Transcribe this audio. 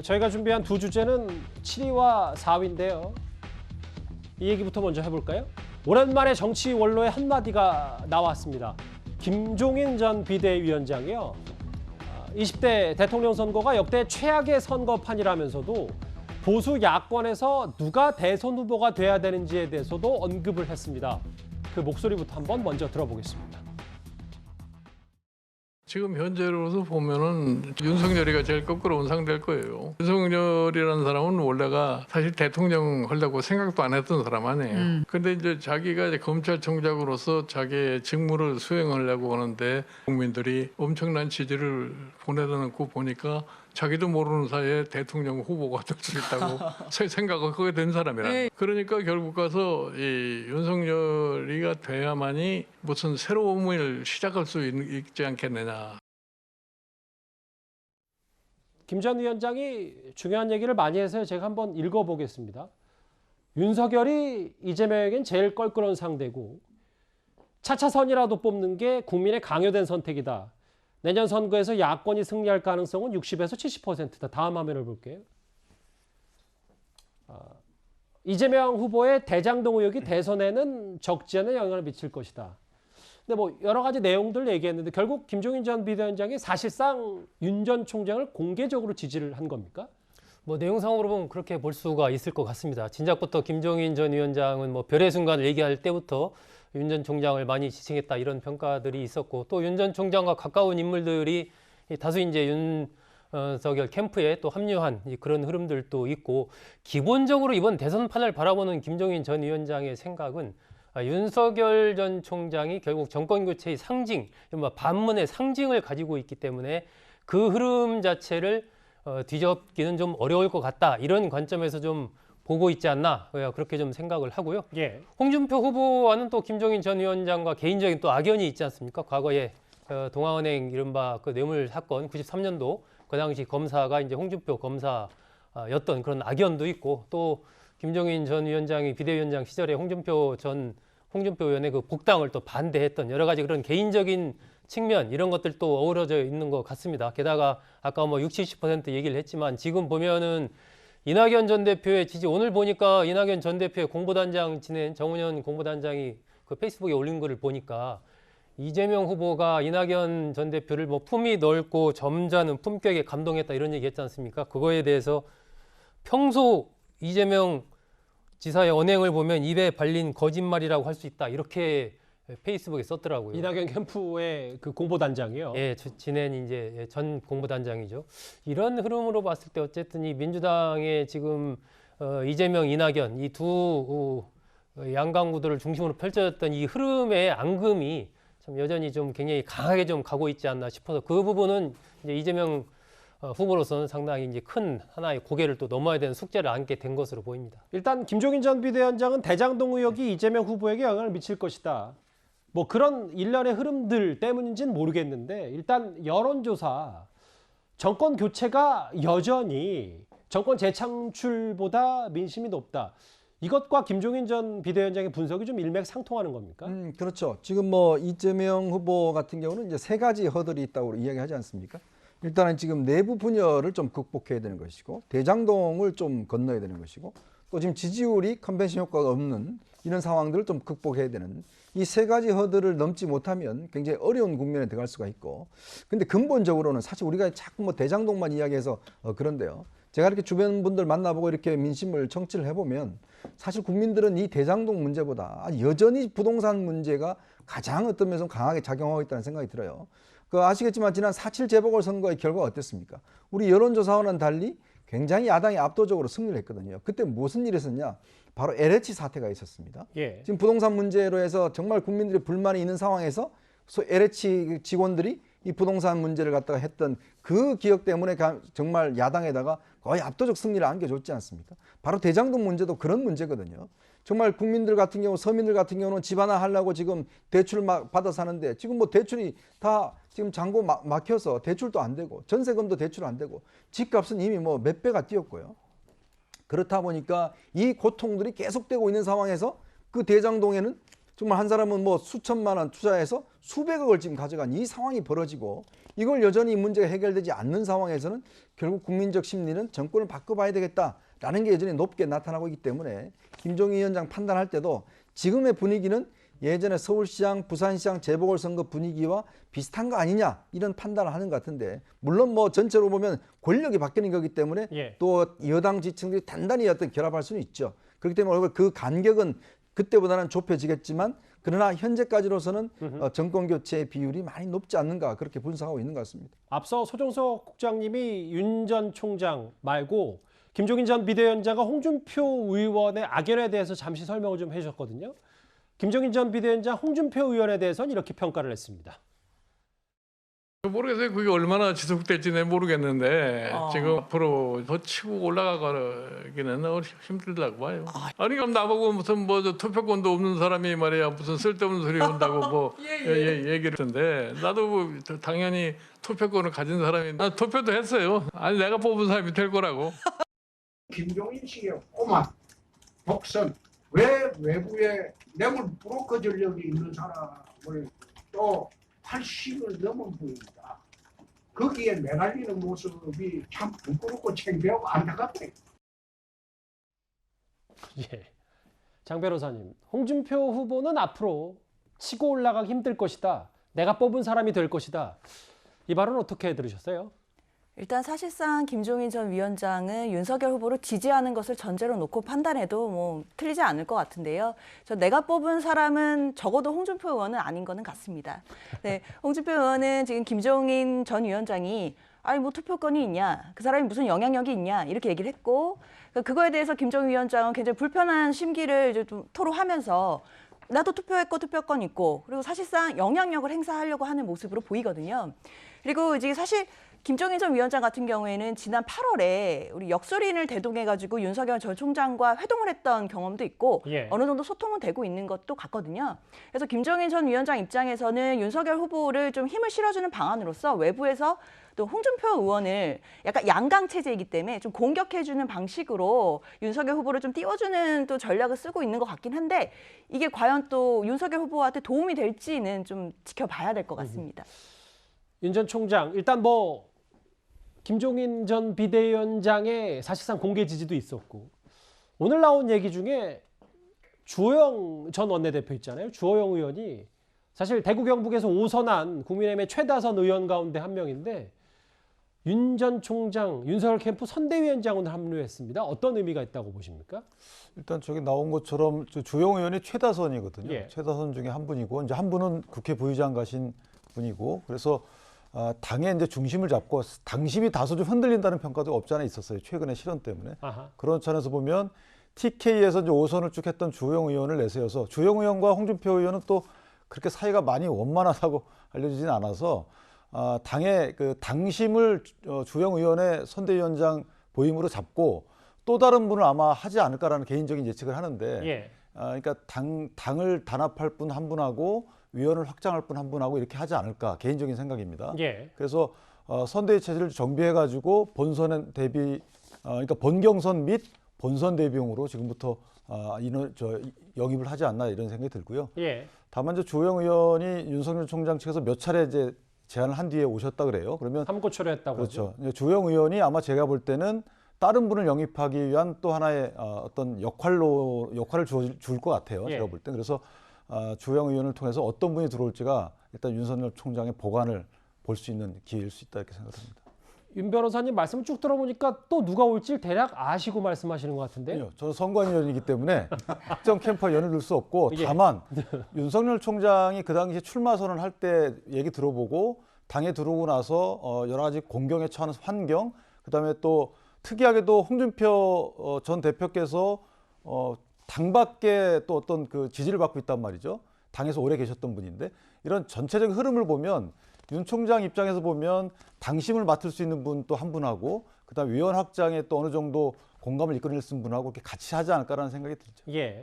저희가 준비한 두 주제는 7위와 4위인데요. 이 얘기부터 먼저 해볼까요? 오랜만에 정치 원로의 한마디가 나왔습니다. 김종인 전 비대위원장이요. 20대 대통령 선거가 역대 최악의 선거판이라면서도 보수 야권에서 누가 대선 후보가 돼야 되는지에 대해서도 언급을 했습니다. 그 목소리부터 한번 먼저 들어보겠습니다. 지금 현재로서 보면은 윤석열이가 제일 거꾸로 상대일 거예요. 윤석열이라는 사람은 원래가 사실 대통령 하려고 생각도 안 했던 사람 아니에요. 근데 이제 자기가 이제 검찰총장으로서 자기의 직무를 수행하려고 하는데 국민들이 엄청난 지지를 보내놓고 보니까 자기도 모르는 사이에 대통령 후보가 될 수 있다고 생각을 하게 된 사람이라. 그러니까 결국 가서 이 윤석열이가 돼야만이 무슨 새로움을 시작할 수 있지 않겠느냐. 김 전 위원장이 중요한 얘기를 많이 해서 제가 한번 읽어보겠습니다. 윤석열이 이재명에겐 제일 껄끄러운 상대고 차차선이라도 뽑는 게 국민의 강요된 선택이다. 내년 선거에서 야권이 승리할 가능성은 60에서 70%다. 다음 화면을 볼게요. 이재명 후보의 대장동 의혹이 대선에는 적지 않은 영향을 미칠 것이다. 근데 뭐 여러 가지 내용들 얘기했는데 결국 김종인 전 비대위원장이 사실상 윤 전 총장을 공개적으로 지지를 한 겁니까? 뭐 내용상으로 보면 그렇게 볼 수가 있을 것 같습니다. 진작부터 김종인 전 위원장은 뭐 별의 순간을 얘기할 때부터 윤 전 총장을 많이 지칭했다 이런 평가들이 있었고 또 윤 전 총장과 가까운 인물들이 다수 이제 윤석열 캠프에 또 합류한 그런 흐름들도 있고 기본적으로 이번 대선판을 바라보는 김종인 전 위원장의 생각은 윤석열 전 총장이 결국 정권 교체의 상징, 반문의 상징을 가지고 있기 때문에 그 흐름 자체를 뒤집기는 좀 어려울 것 같다 이런 관점에서 좀 보고 있지 않나 그렇게 좀 생각을 하고요. 예. 홍준표 후보와는 또 김종인 전 위원장과 개인적인 또 악연이 있지 않습니까? 과거에 동아은행 이른바 그 뇌물 사건 93년도 그 당시 검사가 이제 홍준표 검사였던 그런 악연도 있고 또 김종인 전 위원장이 비대위원장 시절에 홍준표 의원의 그 복당을 또 반대했던 여러 가지 그런 개인적인 측면 이런 것들도 어우러져 있는 것 같습니다. 게다가 아까 뭐 60, 70% 얘기를 했지만 지금 보면은 이낙연 전 대표의 지지 오늘 보니까 이낙연 전 대표의 공보단장 지낸 정운현 공보단장이 그 페이스북에 올린 글을 보니까 이재명 후보가 이낙연 전 대표를 뭐 품이 넓고 점잖은 품격에 감동했다 이런 얘기 했지 않습니까? 그거에 대해서 평소 이재명 지사의 언행을 보면 입에 발린 거짓말이라고 할 수 있다 이렇게 페이스북에 썼더라고요. 이낙연 캠프의 그 공보단장이요. 예, 지낸 이제 전 공보단장이죠. 이런 흐름으로 봤을 때 어쨌든 이 민주당의 지금 이재명, 이낙연 이 두 양강구도를 중심으로 펼쳐졌던 이 흐름의 앙금이 참 여전히 좀 굉장히 강하게 좀 가고 있지 않나 싶어서 그 부분은 이제 이재명 후보로서는 상당히 이제 큰 하나의 고개를 또 넘어야 되는 숙제를 안게 된 것으로 보입니다. 일단 김종인 전 비대위원장은 대장동 의혹이 이재명 후보에게 영향을 미칠 것이다. 뭐 그런 일련의 흐름들 때문인지는 모르겠는데 일단 여론조사 정권 교체가 여전히 정권 재창출보다 민심이 높다. 이것과 김종인 전 비대위원장의 분석이 좀 일맥상통하는 겁니까? 그렇죠. 지금 뭐 이재명 후보 같은 경우는 이제 세 가지 허들이 있다고 이야기하지 않습니까? 일단은 지금 내부 분열을 좀 극복해야 되는 것이고 대장동을 좀 건너야 되는 것이고 또 지금 지지율이 컨벤션 효과가 없는 이런 상황들을 좀 극복해야 되는 이 세 가지 허들을 넘지 못하면 굉장히 어려운 국면에 들어갈 수가 있고 근데 근본적으로는 사실 우리가 자꾸 뭐 대장동만 이야기해서 그런데요. 제가 이렇게 주변 분들 만나보고 이렇게 민심을 청취를 해보면 사실 국민들은 이 대장동 문제보다 여전히 부동산 문제가 가장 어떤 면에서 강하게 작용하고 있다는 생각이 들어요. 아시겠지만 지난 4.7 재보궐선거의 결과가 어땠습니까? 우리 여론조사와는 달리 굉장히 야당이 압도적으로 승리를 했거든요. 그때 무슨 일이 있었냐? 바로 LH 사태가 있었습니다. 예. 지금 부동산 문제로 해서 정말 국민들의 불만이 있는 상황에서 LH 직원들이 이 부동산 문제를 갖다가 했던 그 기억 때문에 정말 야당에다가 거의 압도적 승리를 안겨줬지 않습니까? 바로 대장동 문제도 그런 문제거든요. 정말 국민들 같은 경우, 서민들 같은 경우는 집 하나 하려고 지금 대출을 받아 사는데 지금 뭐 대출이 다 지금 잔고 막혀서 대출도 안 되고 전세금도 대출 안 되고 집값은 이미 뭐 몇 배가 뛰었고요. 그렇다 보니까 이 고통들이 계속되고 있는 상황에서 그 대장동에는 정말 한 사람은 뭐 수천만 원 투자해서 수백억을 지금 가져간 이 상황이 벌어지고 이걸 여전히 문제가 해결되지 않는 상황에서는 결국 국민적 심리는 정권을 바꿔봐야 되겠다라는 게 여전히 높게 나타나고 있기 때문에 김종인 위원장 판단할 때도 지금의 분위기는 예전에 서울시장, 부산시장 재보궐선거 분위기와 비슷한 거 아니냐 이런 판단을 하는 것 같은데 물론 뭐 전체로 보면 권력이 바뀌는 거기 때문에 예. 또 여당 지층들이 단단히 어떤 결합할 수는 있죠. 그렇기 때문에 그 간격은 그때보다는 좁혀지겠지만 그러나 현재까지로서는 정권 교체의 비율이 많이 높지 않는가 그렇게 분석하고 있는 것 같습니다. 앞서 소정석 국장님이 윤 전 총장 말고 김종인 전 비대위원장과 홍준표 의원의 악연에 대해서 잠시 설명을 좀 해주셨거든요. 김종인 전 비대위원장, 홍준표 의원에 대해서는 이렇게 평가를 했습니다. 모르겠어요. 그게 얼마나 지속될지는 모르겠는데 지금 앞으로 더 치고 올라가기는 힘들다고 봐요. 아니 그럼 나보고 무슨 뭐 투표권도 없는 사람이 말이야 무슨 쓸데없는 소리 한다고 뭐 얘기를 했는데 나도 뭐 당연히 투표권을 가진 사람이 나 투표도 했어요. 아니 내가 뽑은 사람이 될 거라고. 김종인 씨의 꼬마 독선 왜 외부에 뇌물 브로커 전력이 있는 사람을 또 80을 넘은 분입니다. 거기에 매달리는 모습이 참 부끄럽고 창피하고 안타깝네요. 예. 장 변호사님, 홍준표 후보는 앞으로 치고 올라가기 힘들 것이다. 내가 뽑은 사람이 될 것이다. 이 발언 어떻게 들으셨어요? 일단 사실상 김종인 전 위원장은 윤석열 후보를 지지하는 것을 전제로 놓고 판단해도 뭐 틀리지 않을 것 같은데요. 내가 뽑은 사람은 적어도 홍준표 의원은 아닌 거는 같습니다. 네, 홍준표 의원은 지금 김종인 전 위원장이 아니 뭐 투표권이 있냐, 그 사람이 무슨 영향력이 있냐 이렇게 얘기를 했고 그거에 대해서 김종인 위원장은 굉장히 불편한 심기를 이제 좀 토로하면서 나도 투표했고 투표권 있고 그리고 사실상 영향력을 행사하려고 하는 모습으로 보이거든요. 그리고 이제 사실 김종인 전 위원장 같은 경우에는 지난 8월에 우리 역술인을 대동해가지고 윤석열 전 총장과 회동을 했던 경험도 있고 예. 어느 정도 소통은 되고 있는 것도 같거든요. 그래서 김종인 전 위원장 입장에서는 윤석열 후보를 좀 힘을 실어주는 방안으로서 외부에서 또 홍준표 의원을 약간 양강 체제이기 때문에 좀 공격해주는 방식으로 윤석열 후보를 좀 띄워주는 또 전략을 쓰고 있는 것 같긴 한데 이게 과연 또 윤석열 후보한테 도움이 될지는 좀 지켜봐야 될 것 같습니다. 윤 전 총장, 일단 뭐 김종인 전 비대위원장의 사실상 공개 지지도 있었고 오늘 나온 얘기 중에 주호영 전 원내대표 있잖아요. 주호영 의원이 사실 대구 경북에서 5선한 국민의힘의 최다선 의원 가운데 한 명인데 윤 전 총장, 윤석열 캠프 선대위원장 오늘 합류했습니다. 어떤 의미가 있다고 보십니까? 일단 저기 나온 것처럼 주영 의원이 최다선이거든요. 예. 최다선 중에 한 분이고 이제 한 분은 국회 부의장 가신 분이고 그래서 당의 이제 중심을 잡고 당심이 다소 좀 흔들린다는 평가도 없지 않아 있었어요. 최근의 실언 때문에. 아하. 그런 차원에서 보면 TK에서 이제 5선을 쭉 했던 주영 의원을 내세워서 주영 의원과 홍준표 의원은 또 그렇게 사이가 많이 원만하다고 알려지진 않아서 당의 그 당심을 주영 의원의 선대위원장 보임으로 잡고 또 다른 분을 아마 하지 않을까라는 개인적인 예측을 하는데 예. 그러니까 당을 단합할 분 한 분하고 위원을 확장할 분 한 분하고 이렇게 하지 않을까 개인적인 생각입니다. 예. 그래서 선대위 체제를 정비해가지고 본선 대비 그러니까 본경선 및 본선 대비용으로 지금부터 영입을 하지 않나 이런 생각이 들고요. 예. 다만 이제 주호영 의원이 윤석열 총장 측에서 몇 차례 이제 제안을 한 뒤에 오셨다 그래요. 그러면 삼고초려했다고 그렇죠. 이제 주호영 의원이 아마 제가 볼 때는 다른 분을 영입하기 위한 또 하나의 어떤 역할을 줄 것 같아요. 예. 제가 볼 때. 그래서 주호영 의원을 통해서 어떤 분이 들어올지가 일단 윤석열 총장의 보관을 볼 수 있는 기회일 수 있다 이렇게 생각합니다. 윤 변호사님 말씀을 쭉 들어보니까 또 누가 올지 대략 아시고 말씀하시는 것 같은데. 아니요, 저는 선관위원이기 때문에 특정 캠프와 연을 넣을 수 없고 예. 다만 윤석열 총장이 그 당시 출마 선언을 할 때 얘기 들어보고 당에 들어오고 나서 여러 가지 공경에 처하는 환경, 그다음에 또 특이하게도 홍준표 전 대표께서 당 밖에 또 어떤 그 지지를 받고 있단 말이죠. 당에서 오래 계셨던 분인데 이런 전체적인 흐름을 보면 윤 총장 입장에서 보면 당심을 맡을 수 있는 분 또 한 분하고 그다음 위원 확장에 또 어느 정도 공감을 이끌어낼 수 있는 분하고 이렇게 같이 하지 않을까라는 생각이 들죠. 예.